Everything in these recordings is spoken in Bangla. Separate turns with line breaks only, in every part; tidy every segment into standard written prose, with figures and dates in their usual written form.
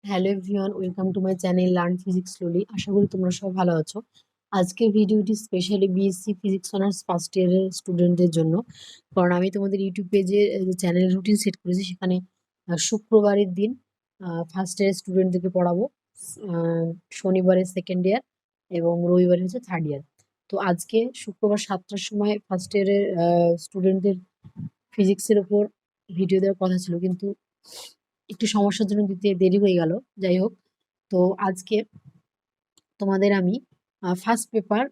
Hello everyone, welcome to my channel learn physics slowly. আশা করি তোমরা সবাই ভালো আছো। আজকের ভিডিওটি specially BSc physics honours first ইয়ারের স্টুডেন্টদের জন্য, কারণ আমি তোমাদের ইউটিউব পেজে চ্যানেল রুটিন সেট করেছি। সেখানে শুক্রবারের দিন ফার্স্ট ইয়ারের স্টুডেন্টদেরকে পড়াবো, আহ, শনিবারে সেকেন্ড ইয়ার এবং রবিবারে হচ্ছে থার্ড ইয়ার। তো আজকে শুক্রবার 7টার সময় ফার্স্ট ইয়ারের স্টুডেন্টদের ফিজিক্সের উপর ভিডিও দেওয়ার কথা ছিল, কিন্তু একটু সমস্যার জন্য দিতে দেরি হয়ে গেল। যাই হোক, তো আজকে তোমাদের আমি ফার্স্ট পেপার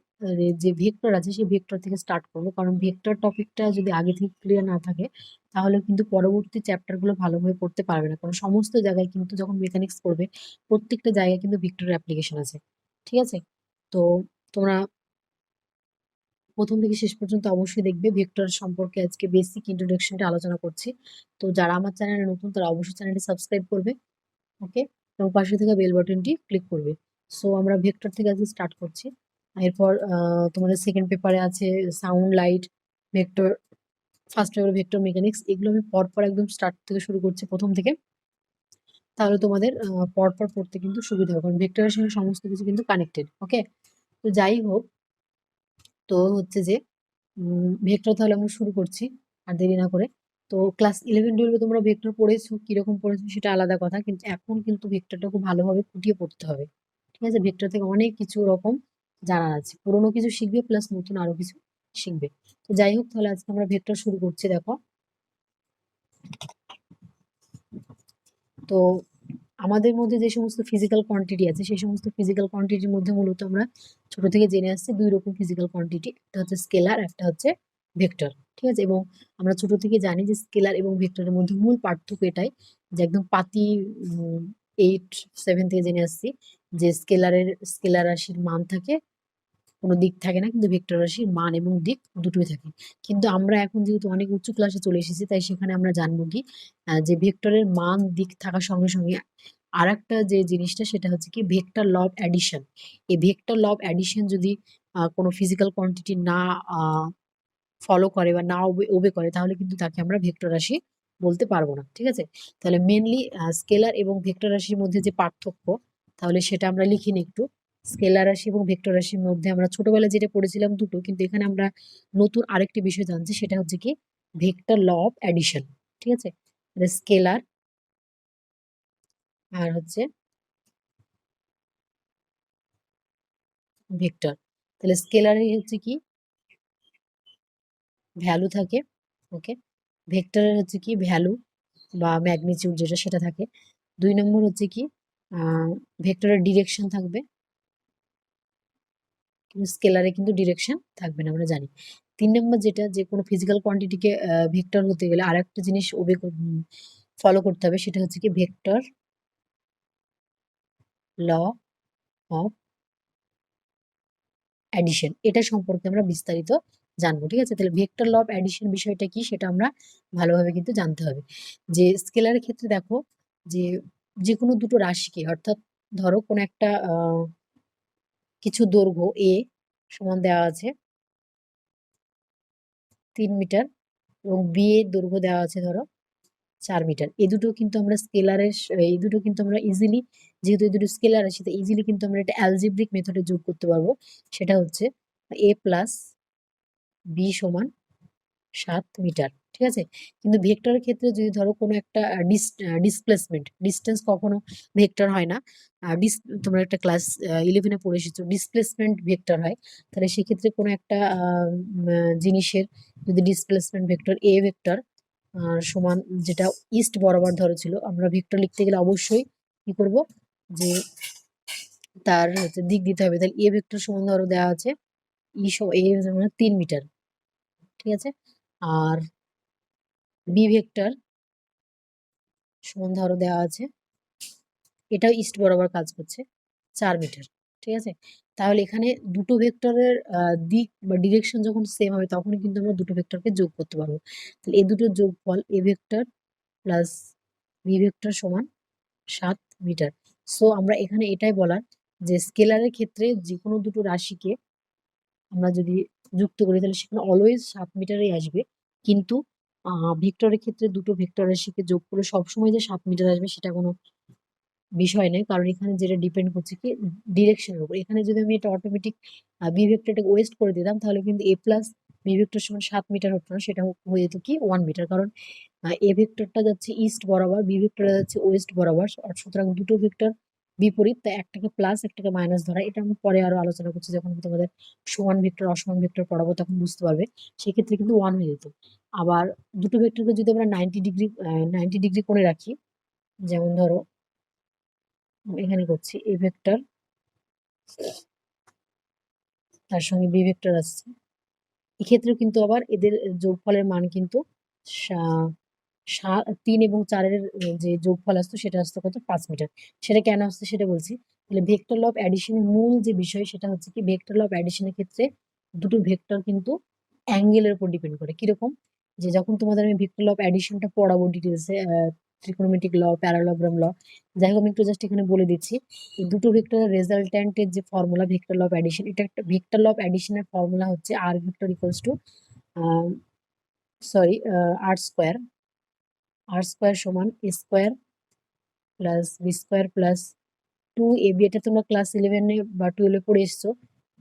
যে ভেক্টর আছে সেই ভেক্টর থেকে স্টার্ট করবো, কারণ ভেক্টর টপিকটা যদি আগে থেকে ক্লিয়ার না থাকে তাহলে কিন্তু পরবর্তী চ্যাপ্টারগুলো ভালোভাবে পড়তে পারবে না, কারণ সমস্ত জায়গায় কিন্তু যখন মেকানিক্স পড়বে প্রত্যেকটা জায়গায় কিন্তু ভেক্টরের অ্যাপ্লিকেশন আছে। ঠিক আছে, তো তোমরা প্রথম থেকে শেষ পর্যন্ত অবশ্যই দেখবে। ভেক্টর সম্পর্কে আজকে বেসিক ইন্ট্রোডাকশনটা আলোচনা করছি। তো যারা আমার চ্যানেলে নতুন তারা অবশ্যই চ্যানেলটি সাবস্ক্রাইব করবে, ওকে, এবং পাশে থাকা বেল বাটনটি ক্লিক করবে। সো আমরা ভেক্টর থেকে আজকে স্টার্ট করছি। এরপর তোমাদের সেকেন্ড পেপারে আছে সাউন্ড, লাইট, ভেক্টর। ফার্স্ট পেপারে ভেক্টর মেকানিক্স। এগুলো আমি পরপর একদম স্টার্ট থেকে শুরু করছি, প্রথম থেকে। তাহলে তোমাদের পরপর পড়তে কিন্তু সুবিধা হবে, কারণ ভেক্টরের সঙ্গে সমস্ত কিছু কিন্তু কানেক্টেড। ওকে, তো যাই হোক, তো হচ্ছে যে ভেক্টর তাহলে আমরা শুরু করছি আর দেরি না করে। তো ক্লাস 11-12 তোমরা ভেক্টর পড়েছো, কিরকম পড়েছো সেটা আলাদা কথা, কিন্তু এখন কিন্তু ভেক্টরটা খুব ভালোভাবে খুঁটিয়ে পড়তে হবে। ঠিক আছে, ভেক্টর থেকে অনেক কিছু রকম জানার আছে, পুরোনো কিছু শিখবে প্লাস নতুন আরো কিছু শিখবে। তো যাই হোক, তাহলে আজকে আমরা ভেক্টর শুরু করছি। দেখো, তো আমাদের মধ্যে যে সমস্ত ফিজিক্যাল কোয়ান্টিটি আছে সেই সমস্ত ফিজিক্যাল কোয়ান্টিটির মধ্যে মূলত আমরা ছোট থেকে জেনে আসছি দুই রকম ফিজিক্যাল কোয়ান্টিটি, একটা হচ্ছে স্কেলার, একটা হচ্ছে ভেক্টর। ঠিক আছে, এবং আমরা ছোট থেকে জানি যে স্কেলার এবং ভেক্টরের মধ্যে মূল পার্থক্য এটাই যে একদম পাতি 8-7 থেকে জেনে আসছি যে স্কেলার রাশির মান থাকে, কোনো দিক থাকে না, কিন্তু ভেক্টর রাশির মান এবং দিক দুটোই থাকে। কিন্তু আমরা এখন যেহেতু অনেক উঁচু ক্লাসে চলে এসেছি, তাই সেখানে আমরা জানবো কি যে ভেক্টরের মান দিক থাকার সঙ্গে সঙ্গে আর একটা যে জিনিসটা সেটা হচ্ছে কি ভেক্টর ল অফ অ্যাডিশন। এই ভেক্টর ল অফ অ্যাডিশন যদি কোনো ফিজিক্যাল কোয়ান্টিটি না ফলো করে বা না ওবে করে, তাহলে কিন্তু তাকে আমরা ভেক্টর রাশি বলতে পারবো না। ঠিক আছে, তাহলে মেনলি স্কেলার এবং ভেক্টর রাশির মধ্যে যে পার্থক্য, তাহলে সেটা আমরা লিখি নিই একটু। স্কেলার রাশি এবং ভেক্টর রাশির মধ্যে আমরা ছোটবেলায় যেটা পড়েছিলাম দুটো, কিন্তু এখানে আমরা নতুন আরেকটি বিষয় জানছি, সেটা হচ্ছে কি ভেক্টর ল অফ অ্যাডিশন। ঠিক আছে, স্কেলার আর হচ্ছে ভেক্টর। তাহলে স্কেলারে হচ্ছে কি ভ্যালু থাকে, ওকে, ভেক্টরের হচ্ছে কি ভ্যালু বা ম্যাগনিটিউড যেটা সেটা থাকে। 2 নম্বর হচ্ছে কি ভেক্টরের ডিরেকশন থাকবে, কিন্তু স্কেলারে কিন্তু ডিরেকশন থাকবে না, আমরা জানি। 3 নম্বর যেটা, যে কোনো ফিজিক্যাল কোয়ান্টিটিকে ভেক্টর হতে গেলে আর একটা জিনিস ফলো করতে হবে, সেটা হচ্ছে কি ভেক্টর ল অফ অ্যাডিশন। এটা সম্পর্কে আমরা বিস্তারিত জানবো। ঠিক আছে, তাহলে ভেক্টর ল অফ অ্যাডিশন বিষয়টা কি সেটা আমরা ভালোভাবে কিন্তু জানতে হবে। যে স্কেলারের ক্ষেত্রে দেখো, যে যে কোনো দুটো রাশিকে, অর্থাৎ ধরো কোনো একটা কিছু দৈর্ঘ্য এ সমান দেওয়া আছে 3 মিটার, এবং বি এর দৈর্ঘ্য দেওয়া আছে ধরো 4 মিটার। এই দুটো কিন্তু আমরা এই দুটো কিন্তু আমরা ইজিলি, যেহেতু এই দুটো স্কেলার আছে, তো ইজিলি কিন্তু আমরা এটা অ্যালজেব্রিক মেথডে যোগ করতে পারবো। সেটা হচ্ছে এ প্লাস বি সমান 7 মিটার। ঠিক আছে, কিন্তু ভেক্টরের ক্ষেত্রে যদি ধরো কোনো একটা ডিসপ্লেসমেন্ট, ডিস্টেন্স কখনো ভেক্টর হয় না। তোমরা একটা ক্লাস 11-এ পড়ে এসেছো, ডিসপ্লেসমেন্ট ভেক্টর হয়। তাহলে সেক্ষেত্রে কোনো একটা জিনিসের যদি ডিসপ্লেসমেন্ট ভেক্টর এ ভেক্টর সমান, যেটা ইস্ট বরাবর ধরো ছিল, আমরা ভেক্টর লিখতে গেলে অবশ্যই কি করব, যে তার হচ্ছে দিক দিতে হবে। তাহলে এ ভেক্টর সমান ধরো দেওয়া আছে এ সমান 3 মিটার। ঠিক আছে, আর বি ভেক্টর সমান ধরো দেওয়া আছে, এটাও ইস্ট বরাবর কাজ করছে, 4 মিটার। ঠিক আছে, তাহলে এখানে দুটো ভেক্টরের দিক বা ডিরেকশন যখন সেম হবে তখনই কিন্তু আমরা দুটো ভেক্টরকে যোগ করতে পারবো। তাহলে এই দুটোর যোগফল A vector plus B vector সমান 7 মিটার। সো আমরা এখানে এটাই বলার, যে স্কেলারের ক্ষেত্রে যে কোনো দুটো রাশিকে আমরা যদি যুক্ত করি তাহলে সেখানে অলওয়েজ 7 মিটারই আসবে, কিন্তু ভেক্টরের ক্ষেত্রে দুটো ভেক্টর রাশিকে যোগ করে সবসময় যে 7 মিটার আসবে সেটা কোনো বিষয় নয়, কারণ এখানে যেটা ডিপেন্ড করছে কি ডিরেকশনের উপর। এখানে যদি আমি এটা অটোমেটিক বি ভেক্টরটাকে ওয়েস্ট করে দিতাম তাহলে কিন্তু এ প্লাস বি ভেক্টর সমান 7 মিটার হতো না, সেটা হয়ে যেত কি 1 মিটার। কারণ এ ভেক্টরটা যাচ্ছে ইস্ট বরাবর, বি ভেক্টরটা যাচ্ছে ওয়েস্ট বরাবর, সুতরাং দুটো ভেক্টর বিপরীত, তাই একটাকে প্লাস একটাকে মাইনাস ধরা। এটা আমি পরে আরো আলোচনা করছি, যখন তোমাদের সমান ভেক্টর অসমান ভেক্টর পড়াবো তখন বুঝতে পারবে। সেক্ষেত্রে কিন্তু 1 হয়ে যেত। আবার দুটো ভেক্টরকে যদি আমরা 90 ডিগ্রি কোণে রাখি, যেমন ধরো এখানে করছি এ ভেক্টর, তার সঙ্গে বি ভেক্টর আসছে, এক্ষেত্রে কিন্তু আবার এদের যোগফলের মান কিন্তু 3 এবং 4-এর যে যোগফল আসতো সেটা আসতো কত 5 মিটার। সেটা কেন আসছে সেটা বলছি। তাহলে ভেক্টর ল অফ অ্যাডিশনের মূল যে বিষয় সেটা হচ্ছে কি ভেক্টর ল অফ অ্যাডিশনের ক্ষেত্রে দুটো ভেক্টর কিন্তু অ্যাঙ্গেলের উপর ডিপেন্ড করে। কিরকম, যে যখন তোমাদের আমি ভেক্টর ল অফ অ্যাডিশনটা পড়াবো ডিটেলসে, ত্রিকোণমিতিক ল, প্যারালোগ্রাম ল, যাই হোক আমি একটু জাস্ট এখানে বলে দিচ্ছি। এই দুটো ভেক্টরের রেজাল্ট্যান্টের যে formula vector law of addition, এটা একটা ভেক্টর ল অফ অ্যাডিশনের ফর্মুলা হচ্ছে R vector equals to R square, R square সমান a square plus b square plus 2ab। এটা তোমরা ক্লাস 11-এ বা 12-এ পড়ে এসছো।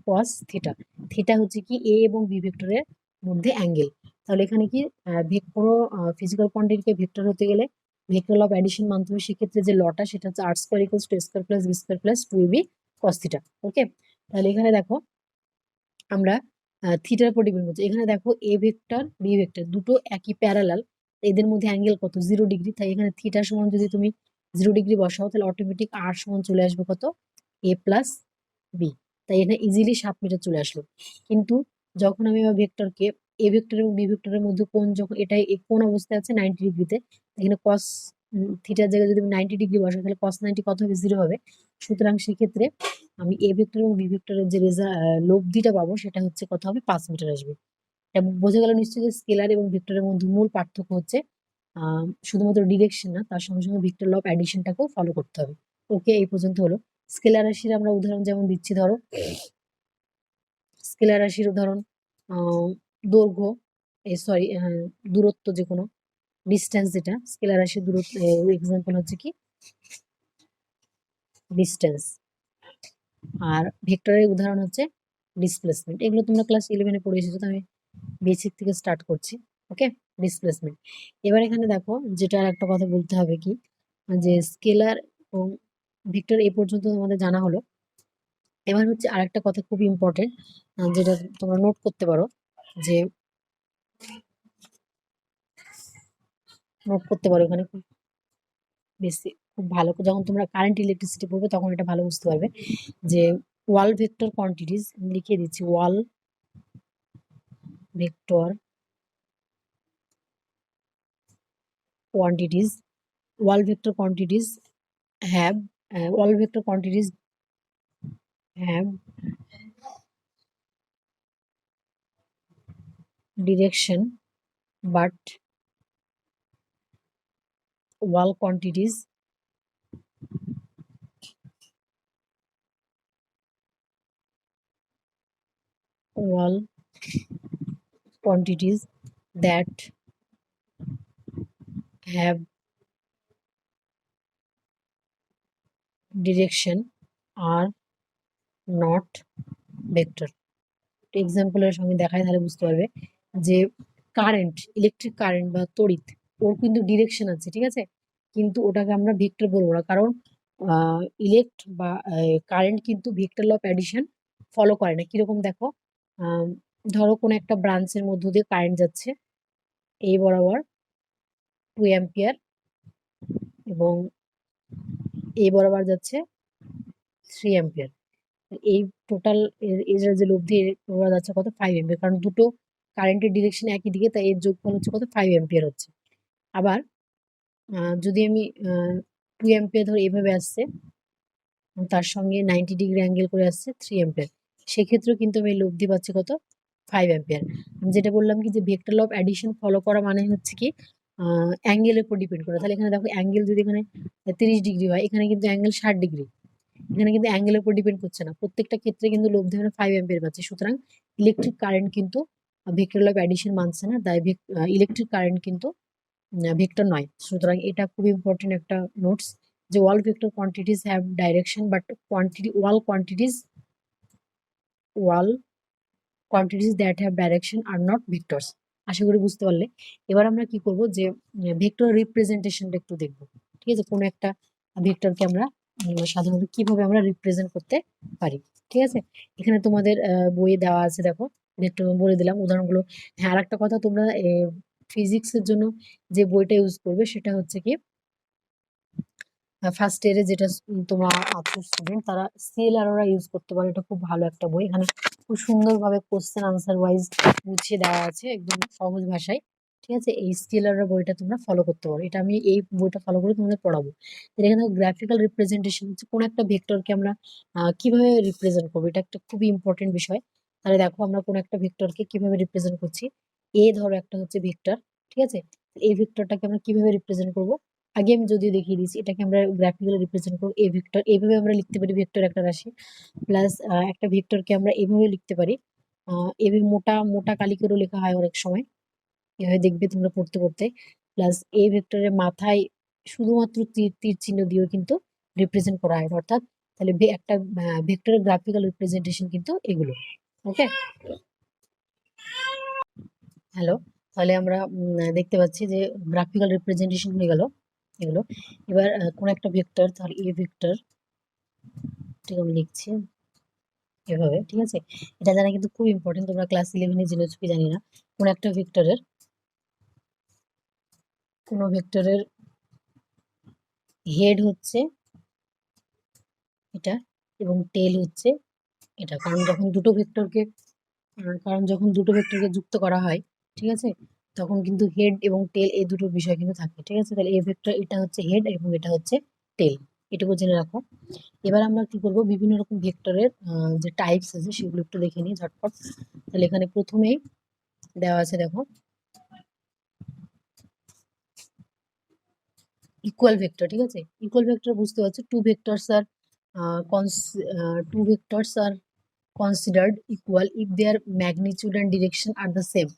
কস থিটা, থিটা হচ্ছে কি এ এবং বি ভেক্টরের মধ্যে অ্যাঙ্গেল। তাহলে এখানে কি কোনো ফিজিক্যাল কোয়ান্টিটিকে ভেক্টর হতে গেলে ভেক্টর ল অফ অ্যাডিশন মানতে হবে। সেক্ষেত্রে যে লটা সেটা হচ্ছে R square equals to a square plus b square plus 2ab cos theta. Okay, তাহলে এখানে দেখো আমরা থিটার উপর ডিপেন্ড করছি। এখানে দেখো এ ভেক্টর বি ভেক্টর দুটো একই প্যারালাল, এদের মধ্যে অ্যাঙ্গেল কত 0 ডিগ্রি। তাই এখানে থিটা সমান যদি তুমি 0 ডিগ্রি বসাও তাহলে অটোমেটিক আর সমান চলে আসবে কত এ প্লাস বি। তাই এখানে ইজিলি 7 মিটার চলে আসলো। কিন্তু যখন আমি আমার ভেক্টরকে এ ভেক্টর এবং বি ভেক্টরের মধ্যে কোন যখন এটা কোন অবস্থায় আছে 90 ডিগ্রিতে, এখানে কস থিটার জায়গায় যদি আমি 90 ডিগ্রি বসাই তাহলে কস 90 কত হবে 0 হবে। সুতরাং সেক্ষেত্রে আমি এ ভেক্টর এবং বি ভেক্টরের যে লব্ধিটা পাবো সেটা হচ্ছে কত হবে 5 মিটার আসবে। এটা বোঝা গেল নিশ্চয়ই যে স্কেলার এবং ভেক্টরের মধ্যে মূল পার্থক্য হচ্ছে শুধুমাত্র ডিরেকশন না, তার সঙ্গে সঙ্গে ভেক্টর ল অফ অ্যাডিশনটাকেও ফলো করতে হবে। ওকে, এই পর্যন্ত হলো। স্কেলার রাশির আমরা উদাহরণ যেমন দিচ্ছি, ধরো স্কেলার রাশির উদাহরণ দৈর্ঘ্য, সরি দূরত্ব, যে কোনো ডিস্টেন্স, যেটা স্কেলার রাশির দূরত্ব এক্সাম্পল হচ্ছে কি ডিস্টেন্স। আর ভেক্টরের উদাহরণ হচ্ছে ডিসপ্লেসমেন্ট। এগুলো তোমরা ক্লাস 11-এ পড়ে এসেছো, তো আমি বেসিক থেকে স্টার্ট করছি। ওকে, ডিসপ্লেসমেন্ট। এবার এখানে দেখো যেটা আর একটা কথা বলতে হবে কি, যে স্কেলার এবং ভেক্টর এই পর্যন্ত তোমাদের জানা হলো। এবার হচ্ছে আরেকটা কথা খুব ইম্পর্টেন্ট, যেটা তোমরা নোট করতে পারো, যে এখানে খুব বেশি খুব ভালো যখন তোমরা কারেন্ট ইলেকট্রিসিটি পড়বে তখন এটা ভালো বুঝতে পারবে, যে ওয়াল ভেক্টর কোয়ান্টিটিস লিখে দিচ্ছি। ওয়াল vector quantities wall vector quantities have wall vector quantities have direction, but wall quantities wall quantities that have direction are not vector। এক্সাম্পলের সঙ্গে দেখায় তাহলে বুঝতে পারবে যে কারেন্ট, ইলেকট্রিক কারেন্ট বা তড়িৎ, ওর কিন্তু ডিরেকশন আছে, ঠিক আছে, কিন্তু ওটাকে আমরা ভেক্টর বলবো না, কারণ বা কারেন্ট কিন্তু vector law of addition follow করে না। কিরকম দেখো, ধরো কোনো একটা ব্রাঞ্চের মধ্য দিয়ে কারেন্ট যাচ্ছে এই বরাবর 2 অ্যাম্পিয়ার এবং এই বরাবর যাচ্ছে 3 অ্যাম্পিয়ার। এই টোটাল এর যে লব্ধি ওরা যাচ্ছে কত 5 অ্যাম্পিয়ার, কারণ দুটো কারেন্টের ডিরেকশন একই দিকে, তাই এর যোগফল হচ্ছে কত 5 অ্যাম্পিয়ার হচ্ছে। আবার যদি আমি 2 অ্যাম্পিয়ার ধরো এইভাবে আসছে, তার সঙ্গে 90 ডিগ্রি অ্যাঙ্গেল করে আসছে 3 অ্যাম্পিয়ার, সেক্ষেত্রেও কিন্তু আমি লব্ধি পাচ্ছি কত 5 অ্যাম্পিয়ার। আমি যেটা বললাম কি যে vector law of addition follow করা মানে হচ্ছে কি অ্যাঙ্গেলের উপর ডিপেন্ড করে। তাহলে এখানে দেখো অ্যাঙ্গেল যদি এখানে 30 ডিগ্রি হয়, এখানে কিন্তু অ্যাঙ্গেল 60 ডিগ্রি, এখানে কিন্তু অ্যাঙ্গেলের উপর ডিপেন্ড করছে না, প্রত্যেকটা ক্ষেত্রে কিন্তু লব্ধি আমরা 5 অ্যাম্পিয়ার পাচ্ছি। সুতরাং ইলেকট্রিক কারেন্ট কিন্তু ভেক্টর ল অফ অ্যাডিশন মানছে না, তাই ইলেকট্রিক কারেন্ট কিন্তু ভেক্টর নয়। সুতরাং এটা খুব ইম্পর্টেন্ট একটা নোটস, যে all vector quantities have direction but all quantities that have direction are not vectors. আশা করি বুঝতে পারলে। এবার আমরা কি করব যে ভেক্টর রিপ্রেজেন্টেশনটা একটু দেখব। ঠিক আছে? কোনো একটা ভেক্টরকে আমরা সাধারণত কিভাবে আমরা রিপ্রেজেন্ট করতে পারি। ঠিক আছে? এখানে তোমাদের বইয়ে দেওয়া আছে, দেখো একটু বলে দিলাম উদাহরণগুলো। হ্যাঁ, আরেকটা কথা, তোমরা ফিজিক্সের জন্য যে বইটা ইউজ করবে সেটা হচ্ছে কি ফার্স্ট ইয়ারে যেটা তোমরা আছো স্টুডেন্ট, তারা সিএলআর ওরা ইউজ করতে পারো। এটা খুব ভালো একটা বই। এখানে খুব সুন্দরভাবে কোশ্চেন আনসার ওয়াইজ গুছিয়ে দেওয়া আছে একদম সহজ ভাষায়। ঠিক আছে? এই সিএলআর এর বইটা তোমরা ফলো করতে পারো। এটা আমি এই বইটা ফলো করে তোমাদের পড়াবো। এখানে গ্রাফিক্যাল রিপ্রেজেন্টেশন হচ্ছে কোন একটা ভেক্টরকে আমরা কিভাবে রিপ্রেজেন্ট করবো, এটা একটা খুবই ইম্পর্টেন্ট বিষয়। তাহলে দেখো আমরা কোন একটা ভেক্টরকে কিভাবে রিপ্রেজেন্ট করছি। ধরো একটা হচ্ছে ভেক্টর। ঠিক আছে? এই ভেক্টরটাকে আমরা কিভাবে রিপ্রেজেন্ট করবো, আগে আমি যদিও দেখিয়ে দিয়েছি। এটাকে আমরা গ্রাফিক্যালি রিপ্রেজেন্ট করব এ ভেক্টর। এইভাবে আমরা লিখতে পারি ভেক্টর একটা রাশি। প্লাস একটা ভেক্টরকে আমরা এভাবে লিখতে পারি। এভাবে মোটা মোটা কালি করেও লেখা হয় অনেক সময়। এভাবে দেখবে তোমরা পড়তে পড়তে। প্লাস এই ভেক্টরের মাথায় শুধুমাত্র তীর তীর চিহ্ন দিয়েও কিন্তু রিপ্রেজেন্ট করা হয়। অর্থাৎ তাহলে একটা ভেক্টরের গ্রাফিক্যাল রিপ্রেজেন্টেশন কিন্তু এগুলো। ওকে, হ্যালো। তাহলে আমরা দেখতে পাচ্ছি যে গ্রাফিক্যাল রিপ্রেজেন্টেশন হয়ে গেল এগুলো। এবার কোন একটা ভেক্টর, তাহলে এ ভেক্টর ঠিক আমি লিখছি এভাবে। ঠিক আছে? এটা জানা কিন্তু খুব ইম্পর্টেন্ট। তোমরা ক্লাস 11 এ জেনেছো কি জানি না। কোন একটা ভেক্টরের হেড হচ্ছে এটা এবং টেল হচ্ছে এটা। কারণ যখন দুটো ভেক্টরকে যুক্ত করা হয়, ঠিক আছে, তখন কিন্তু হেড এবং টেল এই দুটো বিষয় কিন্তু থাকে। ঠিক আছে? তাহলে এই ভেক্টর এটা হচ্ছে হেড এবং এটা হচ্ছে টেল, এটুকু জেনে রাখো। এবার আমরা কি করব, বিভিন্ন রকম ভেক্টরের যে টাইপস আছে সেগুলো একটু দেখে নিই ঝটপট। তাহলে এখানে প্রথমেই দেওয়া আছে, দেখো ইকুয়াল ভেক্টর। ঠিক আছে? ইকুয়াল ভেক্টর বুঝতে পারছো, two vectors are considered equal if their magnitude and direction are the same.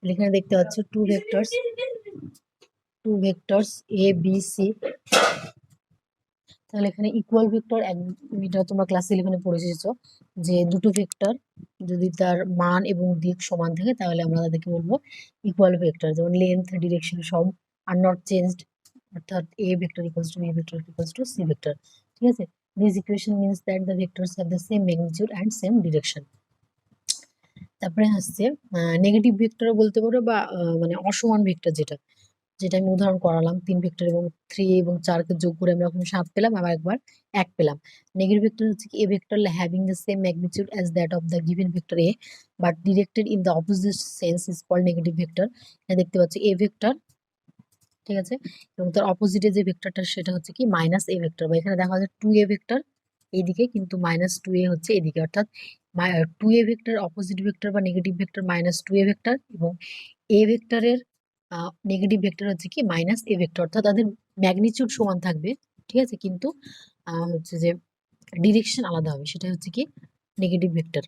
এখানে দেখতে পাচ্ছ two vectors A B C. তাহলে এখানে ইকুয়াল ভেক্টর, এটা তোমরা ক্লাস 11 এ পড়ে এসেছো যে দুটো ভেক্টর যদি তার মান এবং দিক সমান থাকে তাহলে আমরা তাদেরকে বলবো ইকুয়াল ভেক্টর। যেমন লেন্থ, ডিরেকশন সব আর নট চেঞ্জড, অর্থাৎ A vector equals to B vector equals to C vector. ঠিক আছে? This equation means that the vectors have the same magnitude and same direction. তারপরে আসছে নেগেটিভ ভেক্টর বলতে পারো, বা মানে অসমান ভেক্টর, যেটা যেটা আমি উদাহরণ করালাম। 3 ভেক্টর এবং 3 এবং 4 কে যোগ করে আমরা এখন 7 পেলাম, আবার একবার 1 পেলাম। নেগেটিভ ভেক্টর হচ্ছে কি, এ vector having the same magnitude as that of the given vector A but directed in the opposite sense is called negative vector. এখানে দেখতে পাচ্ছি এ ভেক্টর। ঠিক আছে? এবং তার অপোজিটে যে ভেক্টরটা সেটা হচ্ছে কি মাইনাস এ ভেক্টর, বা এখানে দেখা যাচ্ছে 2a ভেক্টর এইদিকে কিন্তু মাইনাস 2a হচ্ছে এদিকে। অর্থাৎ 2a ভেক্টর অপোজিট ভেক্টর বা negative vector minus 2a vector, এবং এ ভেক্টরের নেগেটিভ ভেক্টর হচ্ছে কি মাইনাস এ ভেক্টর। অর্থাৎ তাদের ম্যাগনিটিউড সমান থাকবে। ঠিক আছে? কিন্তু হচ্ছে যে ডিরেকশন আলাদা হবে, সেটা হচ্ছে কি নেগেটিভ ভেক্টর।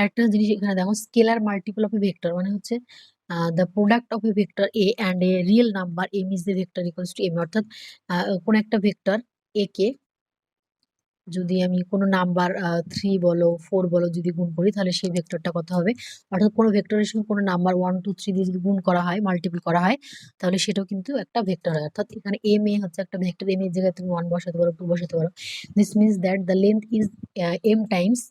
একটা জিনিস এখানে দেখো, scalar multiple of A vector মানে হচ্ছে the product of A vector A and a real number M is the vector equals to M. অর্থাৎ কোন একটা ভেক্টর এ কে যদি আমি কোনো নাম্বার 3 বলো 4 বলো যদি গুণ করি, তাহলে সেই ভেক্টরটা কত হবে। অর্থাৎ কোনো ভেক্টরের সঙ্গে কোনো নাম্বার 1 2 3 দিয়ে যদি গুণ করা হয়, মাল্টিপল করা হয়, তাহলে সেটাও কিন্তু একটা ভেক্টর হয়। অর্থাৎ এখানে এম এ হচ্ছে একটা ভেক্টর। এম এর জায়গায় তুমি 1 বসাতে পারো, 2 বসাতে পারো। This means that the length is M times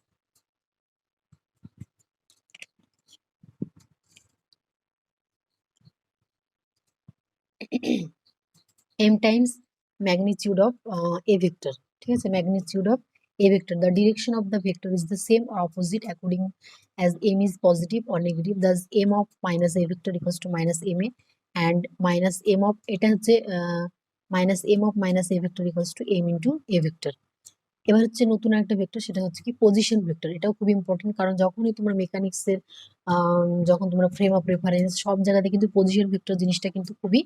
m times magnitude of a vector. ঠিক আছে? magnitude of a vector, the direction of the vector is the same or opposite according as m is positive or negative. Thus m of minus a vector equals to minus ma, and minus m of এটা হচ্ছে minus m of minus a vector equals to m into a vector. এবার হচ্ছে নতুন একটা ভেক্টর, সেটা হচ্ছে কি পজিশন ভেক্টর। এটাও খুব ইম্পর্টেন্ট, কারণ যখনই তোমরা মেকানিক্সের যখন তোমরা ফ্রেম অফ রেফারেন্স সব জায়গাতে কিন্তু পজিশন ভেক্টর জিনিসটা কিন্তু খুবই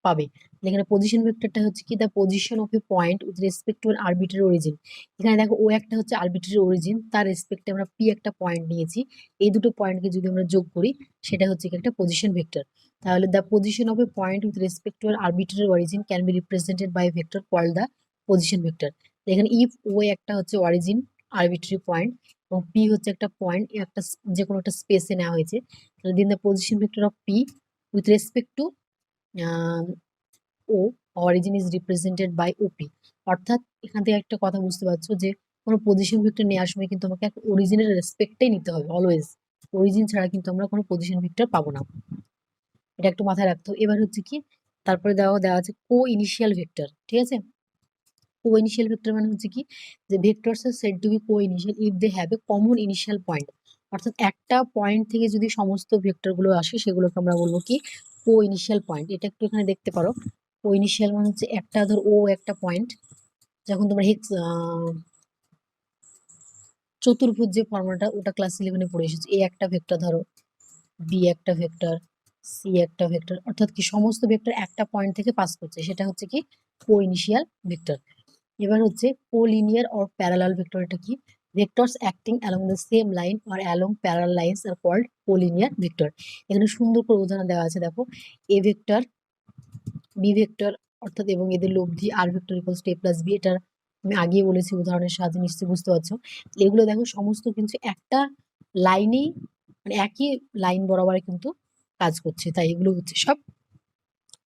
পাবে। এখানে পজিশন ভেক্টরটা হচ্ছে কি the position of a point with respect to an arbitrary origin. এখানে দেখো ও একটা হচ্ছে আরবিট্রারি অরিজিন, তার রেসপেক্টে আমরা পি একটা পয়েন্ট নিয়েছি। এই দুটো পয়েন্টকে যদি আমরা যোগ করি সেটা হচ্ছে কি একটা পজিশন ভেক্টর। তাহলে the position of a point with respect to are arbitrary origin can be represented by vector called the position vector. এখানে ইফ ও একটা হচ্ছে অরিজিন আরবিট্রারি পয়েন্ট এবং পি হচ্ছে একটা পয়েন্ট একটা যে কোনো একটা স্পেসে নেওয়া হয়েছে, তাহলে দিন the position vector of P with respect to O origin is represented by OP. অর্থাৎ এখান থেকে একটা কথা বুঝতে পারছো যে কোনো পজিশন ভেক্টর নেওয়ার সময় কিন্তু আমাকে একটা অরিজিনের রেসপেক্টটাই নিতে হবে অলওয়েজ। অরিজিন ছাড়া কিন্তু আমরা কোনো পজিশন ভেক্টর পাবো না, এটা একটু মাথায় রাখতে হবে। এবার হচ্ছে কি তারপরে দেওয়া আছে কো ইনিশিয়াল ভেক্টর, ঠিক আছে। কো ইনিশিয়াল ভেক্টর মানে হচ্ছে কি যে vectors are said to be co initial if they have a common initial point. অর্থাৎ একটা পয়েন্ট থেকে যদি সমস্ত ভেক্টরগুলো আসে সেগুলোকে আমরা বলবো কি কো ইনিশিয়াল পয়েন্ট। এটা একটু এখানে দেখতে পারো, কো ইনিশিয়াল মানে হচ্ছে একটা ধর ও একটা পয়েন্ট, যখন তোমরা হেক্স চতুর্ভুজ যে ফর্মুলাটা ওটা ক্লাস 11-এ পড়ে এসেছো, এ একটা ভেক্টর ধরো, বি একটা ভেক্টর, সি একটা ভেক্টর, অর্থাৎ কি সমস্ত ভেক্টর একটা পয়েন্ট থেকে পাস করছে, সেটা হচ্ছে কি কো ইনিশিয়াল ভেক্টর। এবার হচ্ছে কোলিনিয়ার অর প্যারালাল ভেক্টর। এটা কি vectors acting along the same line or along parallel lines are called collinear vector. এখানে সুন্দর করে উদাহরণ দেওয়া আছে, দেখো এ ভেক্টর বি ভেক্টর অর্থাৎ এবং এদের লব্ধি R vector equals to A plus B. এটা আমি আগেই বলেছি উদাহরণের সাহায্যে, নিশ্চয়ই বুঝতে পারছো। এগুলো দেখো সমস্ত কিন্তু একটা লাইনেই মানে একই লাইন বরাবর কিন্তু কাজ করছে, তাই এগুলো হচ্ছে সব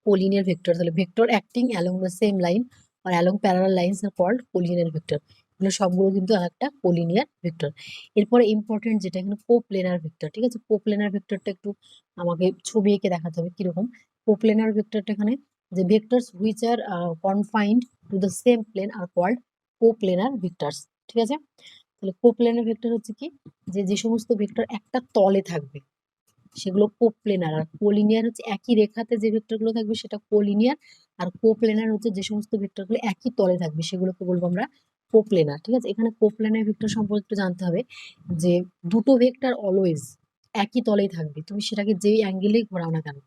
কোলিনিয়ার ভেক্টর। তাহলে vector acting along the same line আর along parallel lines are called collinear vector. এগুলো সবগুলো কিন্তু একটা কোলিনিয়ার ভেক্টর। এরপরে ইম্পর্টেন্ট যেটা এখানে কোপ্লেনার ভেক্টর, ঠিক আছে। কোপ্লেনার ভেক্টরটা একটু আমাকে ছবি এঁকে দেখাতে হবে কিরকম। কোপ্লেনার ভেক্টরটা এখানে যে vectors which are confined to the same plane are called coplanar vectors, ঠিক আছে। তাহলে কোপ্লেনার ভেক্টর হচ্ছে কি যে যে সমস্ত ভেক্টর একটা তলে থাকবে সেগুলো কোপ্লেনার, আর কোলিনিয়ার হচ্ছে একই রেখাতে যে ভেক্টরগুলো থাকবে সেটা কোলিনিয়ার, আর কোপ্লেনার হচ্ছে যে সমস্ত ভেক্টরগুলো একই তলে থাকবে সেগুলোকে বলবো আমরা কোপ্লেনার, ঠিক আছে। এখানে কোপ্লেনার ভেক্টর সম্পর্কে একটু জানতে হবে যে দুটো ভেক্টর অলওয়েজ একই তলেই থাকবে, তুমি সেটাকে যেই অ্যাঙ্গেলেই ঘোরাও না কেন,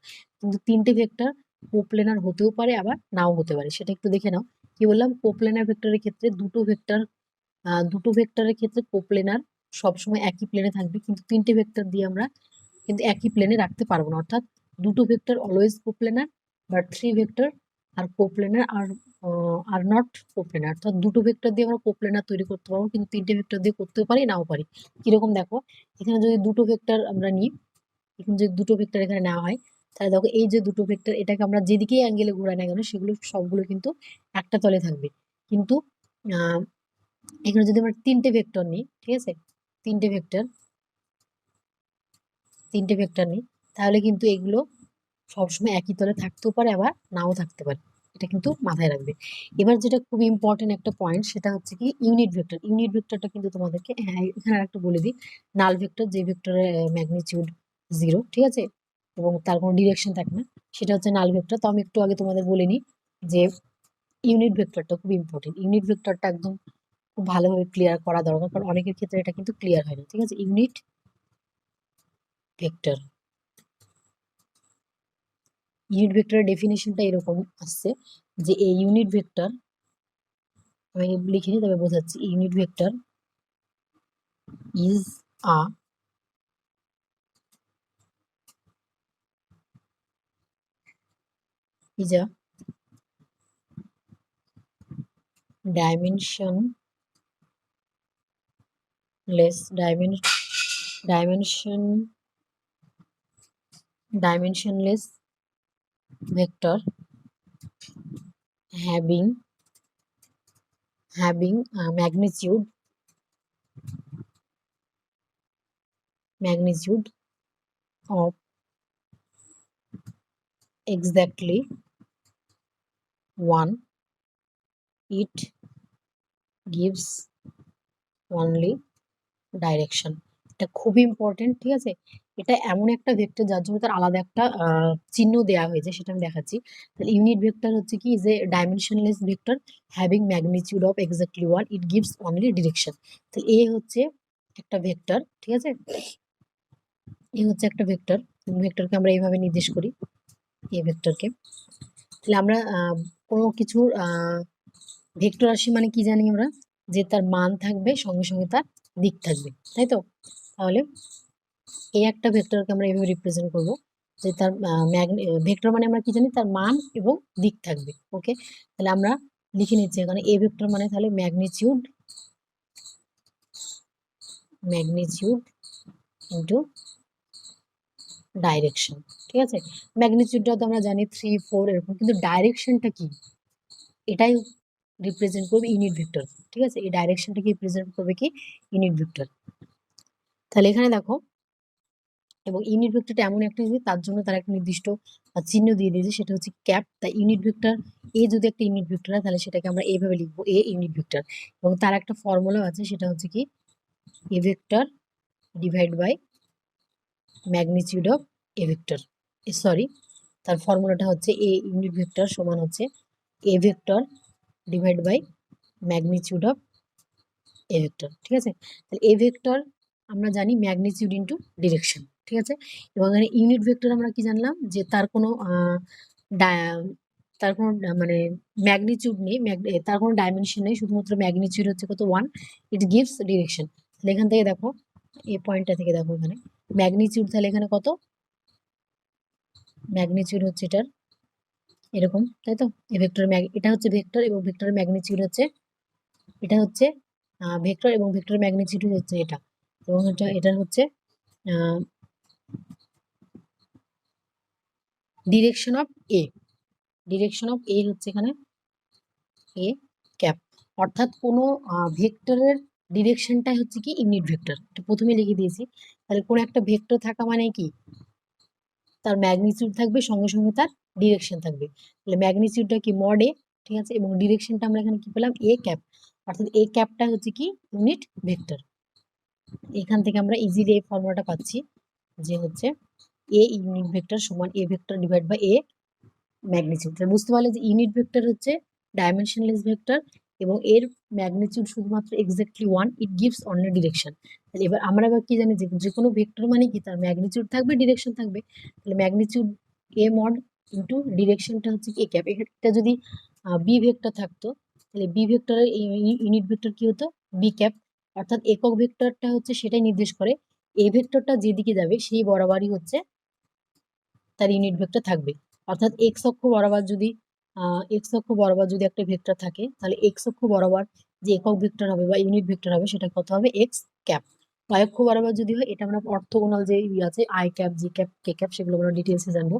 কিন্তু তিনটে ভেক্টর কোপ্লেনার হতেও পারে আবার নাও হতে পারে, সেটা একটু দেখে নাও। কি বললাম, কোপ্লেনার ভেক্টরের ক্ষেত্রে দুটো ভেক্টরের ক্ষেত্রে কোপ্লেনার সবসময় একই প্লেনে থাকবে, কিন্তু তিনটে ভেক্টর দিয়ে আমরা কিন্তু একই প্লেনে রাখতে পারবো না। অর্থাৎ দুটো vector always coplanar, but three vector are coplanar are not coplanar. অর্থাৎ দুটো ভেক্টর দিয়ে আমরা কোপ্লেনার তৈরি করতে পারবো, কিন্তু তিনটে ভেক্টর দিয়ে করতেও পারি নাও পারি। কিরকম দেখো, এখানে যদি দুটো ভেক্টর আমরা নিই, এখানে যদি দুটো ভেক্টর এখানে নেওয়া হয়, তাহলে দেখো এই যে দুটো ভেক্টর এটাকে আমরা যেদিকেই অ্যাঙ্গেলে ঘোরাই না কেন সেগুলো সবগুলো কিন্তু একটা তলে থাকবে। কিন্তু আহ এখানে যদি আমরা তিনটে ভেক্টর নিই, ঠিক আছে, তিনটে ভেক্টর তিনটে ভেক্টর নিই, তাহলে কিন্তু এগুলো সবসময় একই তলে থাকতেও পারে আবার নাও থাকতে পারে, এটা কিন্তু মাথায় রাখবে। এবার যেটা খুব ইম্পর্টেন্ট একটা পয়েন্ট সেটা হচ্ছে কি ইউনিট ভেক্টর। ইউনিট ভেক্টরটা কিন্তু তোমাদেরকে হ্যাঁ এখানে একটা বলে দিই, নাল ভেক্টর যে ভেক্টরের ম্যাগনিটিউড 0, ঠিক আছে, এবং তার কোনো ডিরেকশন থাকে না, সেটা হচ্ছে নাল ভেক্টর। তো আমি একটু আগে তোমাদের বলে নিই যে ইউনিট ভেক্টরটা খুব ইম্পর্টেন্ট। ইউনিট ভেক্টরটা একদম খুব ভালোভাবে ক্লিয়ার করা দরকার, কারণ অনেকের ক্ষেত্রে এটা কিন্তু ক্লিয়ার হয় না, ঠিক আছে। ইউনিট ভেক্টর, ইউনিট ভেক্টরের ডেফিনেশনটা এরকম আসছে যে এই ইউনিট ভেক্টর, আমি লিখে নিই তবে বোঝাচ্ছি। Unit vector is a is a dimension dimensionless vector having magnitude of exactly 1. It gives only direction. এটা খুবই ইম্পর্টেন্ট, ঠিক আছে। এটা এমন একটা ভেক্টর যার জন্য তার আলাদা একটা চিহ্ন দেওয়া হয়েছে, সেটা আমি দেখাচ্ছি। তাহলে ইউনিট ভেক্টর হচ্ছে কি যে dimensionless vector having magnitude of exactly 1, it gives only direction. তাহলে এ হচ্ছে একটা ভেক্টর, ঠিক আছে, এ হচ্ছে একটা ভেক্টর। ভেক্টরকে আমরা এইভাবে নির্দেশ করি, এই ভেক্টরকে। তাহলে আমরা কোনো কিছুর ভেক্টর রাশি মানে কি জানি আমরা, যে তার মান থাকবে সঙ্গে সঙ্গে তার দিক থাকবে, তাই তো। তাহলে এই একটা ভেক্টরকে আমরা এইভাবে রিপ্রেজেন্ট করব। যে তার ভেক্টর মানে আমরা কি জানি, তার মান এবং দিক থাকবে। ওকে, তাহলে আমরা লিখে নিচ্ছি এখানে এ ভেক্টর মানে তাহলে ম্যাগনিটিউড ইন্টু ডাইরেকশন। ঠিক আছে, ম্যাগনিটিউডটা তো আমরা জানি 3, 4 এরকম, কিন্তু ডাইরেকশনটা কি, এটাই রিপ্রেজেন্ট করবে ইউনিট ভেক্টর। ঠিক আছে, এই ডাইরেকশনটাকে রিপ্রেজেন্ট করবে কি ইউনিট ভেক্টর। তাহলে এখানে দেখো, এবং ইউনিট ভেক্টরটা এমন একটা জিনিস, তার জন্য তারা একটা নির্দিষ্ট চিহ্ন দিয়ে দিয়েছে, সেটা হচ্ছে ক্যাপ। তাই ইউনিট ভেক্টর এ যদি একটা ইউনিট ভেক্টর হয়, তাহলে সেটাকে আমরা এইভাবে লিখবো, এ ইউনিট ভেক্টর। এবং তার একটা ফর্মুলা আছে, সেটা হচ্ছে কি এ vector divide by magnitude of A vector. Sorry, তার ফর্মুলাটা হচ্ছে এ ইউনিট ভেক্টর সমান হচ্ছে A vector divide by magnitude of A vector. ঠিক আছে, তাহলে এ ভেক্টর আমরা জানি ম্যাগনিটিউড ইন্টু ডিরেকশন। ঠিক আছে, এবং এখানে ইউনিট ভেক্টর আমরা কি জানলাম, যে তার কোনো তার কোনো মানে ম্যাগনিটিউড নেই, তার কোনো ডাইমেনশন নেই, শুধুমাত্র ম্যাগনিটিউড হচ্ছে কত 1, ইট গিভস ডিরেকশন। তাহলে এখান থেকে দেখো, এই পয়েন্টটা থেকে দেখো এখানে ম্যাগনিটিউড, তাহলে এখানে কত ম্যাগনিটিউড হচ্ছে এটার এরকম, তাই তো। এই ভেক্টর এটা হচ্ছে ভেক্টর, এবং ভেক্টরের ম্যাগনিটিউড হচ্ছে এটা হচ্ছে ভেক্টর, এবং ভেক্টরের ম্যাগনিটিউড হচ্ছে এটা, এবং এটার হচ্ছে direction of A. Direction of A হচ্ছে এখানে এ ক্যাপ, অর্থাৎ কোনো ভেক্টরের ডিরেকশনটাই হচ্ছে কি ইউনিট ভেক্টর। এটা প্রথমে লিখে দিয়েছি। তাহলে কোনো একটা ভেক্টর থাকা মানে কি, তার ম্যাগনিটিউড থাকবে, সঙ্গে সঙ্গে তার ডিরেকশন থাকবে। তাহলে ম্যাগনিটিউডটা কি মড এ। ঠিক আছে, এবং ডিরেকশনটা আমরা এখানে কি পেলাম, এ ক্যাপ, অর্থাৎ এ ক্যাপটা হচ্ছে কি ইউনিট ভেক্টর। এখান থেকে আমরা ইজিলি এই ফর্মুলাটা পাচ্ছি, যে হচ্ছে এ ইউনিট ভেক্টর সমান A vector divide by A magnitude. বুঝতে পারলে যে ইউনিট ভেক্টর হচ্ছে ডাইমেনশনলেস ভেক্টর, এবং এর ম্যাগনিটিউড শুধুমাত্র exactly 1, it gives only direction. তাহলে এবার আমরা কি জানি, যে কোনো ভেক্টর মানে কি তার ম্যাগনিটিউড থাকবে, ডিরেকশন থাকবে। তাহলে ম্যাগনিটিউড এ মড ইন্টু ডিরেকশনটা হচ্ছে এ ক্যাপ। এটা যদি বি ভেক্টর থাকতো, তাহলে বি ভেক্টরের ইউনিট ভেক্টর কি হতো, বি ক্যাপ। অর্থাৎ একক ভেক্টরটা হচ্ছে সেটাই নির্দেশ করে, এই ভেক্টরটা যেদিকে যাবে সেই বরাবরই হচ্ছে তার ইউনিট ভেক্টর থাকবে। অর্থাৎ এক্স অক্ষ বরাবর যদি একটা ভেক্টর থাকে, তাহলে এক্স অক্ষ বরাবর যে একক ভেক্টর হবে বা ইউনিট ভেক্টর হবে, সেটা কত হবে, এক্স ক্যাপ। y অক্ষ বরাবর যদি হয়, এটা আমরা অর্থগোনাল যে আছে I cap, G cap, K cap, সেগুলো আমরা ডিটেলসে জানবো।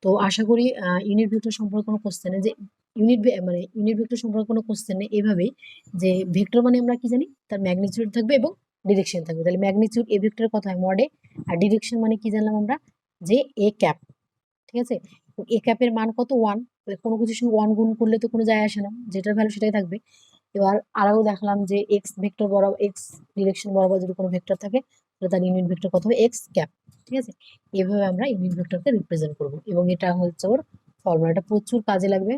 তো আশা করি ইউনিট ভেক্টর সম্পর্কে কোনো কোশ্চেন নেই, যে ইউনিট ভেক্টর সম্পর্কে কোনো কোশ্চেন নেই। এভাবেই যে ভেক্টর মানে আমরা কি জানি, তার ম্যাগনিটিউড থাকবে এবং ডিরেকশন থাকবে। তাহলে ম্যাগনিটিউড এ ভেক্টরের কথা হয় মডে, আর ডিরেকশন মানে কি জানলাম আমরা, যে এ ক্যাপ। ঠিক আছে, এ ক্যাপের মান কত 1, কোনো কিছুর সঙ্গে 1 গুণ করলে তো কোনো যায় আসে না, যেটার ভ্যালু সেটাই থাকবে। এবার আরও দেখলাম যে এক্স ভেক্টর বরাবর, এক্স ডিরেকশন বরাবর যদি কোনো ভেক্টর থাকে, তাহলে তার ইউনিট ভেক্টর কত হবে, এক্স ক্যাপ। ঠিক আছে, এভাবে আমরা ইউনিট ভেক্টরকে রিপ্রেজেন্ট করব, এবং এটা হচ্ছে ওর ফর্মুলাটা প্রচুর কাজে লাগবে।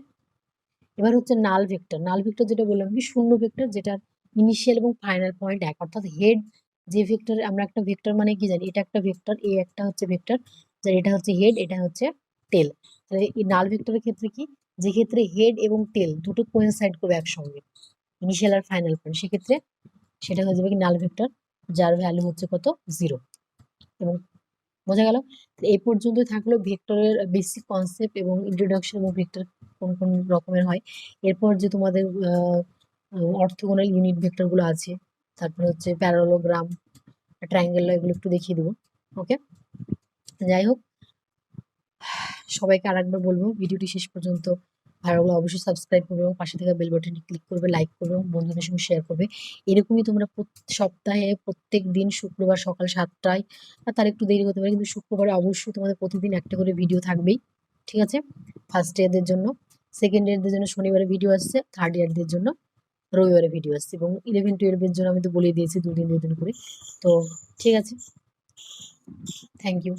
এবার হচ্ছে নাল ভেক্টর। নাল ভেক্টর যেটা বললাম কি শূন্য ভেক্টর, যেটার ইনিশিয়াল এবং ফাইনাল পয়েন্ট এক, অর্থাৎ হেড যে ভেক্টর, আমরা একটা ভেক্টর মানে কি জানি, এটা একটা ভেক্টর, এ একটা হচ্ছে ভেক্টর, যার এটা হচ্ছে হেড, এটা হচ্ছে টেল। তাহলে এই নাল ভেক্টরের ক্ষেত্রে কি, যে ক্ষেত্রে হেড এবং টেল দুটো কোইনসাইড করবে একসঙ্গে, ইনিশিয়াল আর ফাইনাল পয়েন্ট, সেক্ষেত্রে সেটা হয়ে যাবে কি নাল ভেক্টর, যার ভ্যালু হচ্ছে কত 0। এবং বোঝা গেল। এই পর্যন্ত থাকলো ভেক্টরের বেসিক কনসেপ্ট এবং ইন্ট্রোডাকশন, এবং ভেক্টর কোন কোন রকমের হয়। এরপর যে তোমাদের অর্থগোনাল ইউনিট ভেক্টর গুলো আছে, তারপরে হচ্ছে প্যারালোগ্রাম, ট্রায়াঙ্গেল, এগুলো একটু দেখিয়ে দেবো। ওকে, যাই হোক, সবাইকে আরেকবার বলবো, ভিডিওটি শেষ পর্যন্ত ভালো লাগলে অবশ্যই সাবস্ক্রাইব করবে, এবং পাশে থাকা বেল বাটনটি ক্লিক করবে, লাইক করবে, এবং বন্ধুদের সঙ্গে শেয়ার করবে। এরকমই তোমরা সপ্তাহে প্রত্যেক দিন শুক্রবার সকাল 7টায়, আর তার একটু দেরি হতে পারে, কিন্তু শুক্রবারে অবশ্যই তোমাদের প্রতিদিন একটা করে ভিডিও থাকবেই। ঠিক আছে, ফার্স্ট ইয়ারদের জন্য, সেকেন্ড ইয়ারদের জন্য শনিবারে ভিডিও আসছে, থার্ড ইয়ারদের জন্য রবিবারে ভিডিও আসছে, এবং 11-12-এর জন্য আমি তো বলে দিয়েছি দুদিন করে। তো ঠিক আছে, থ্যাংক ইউ।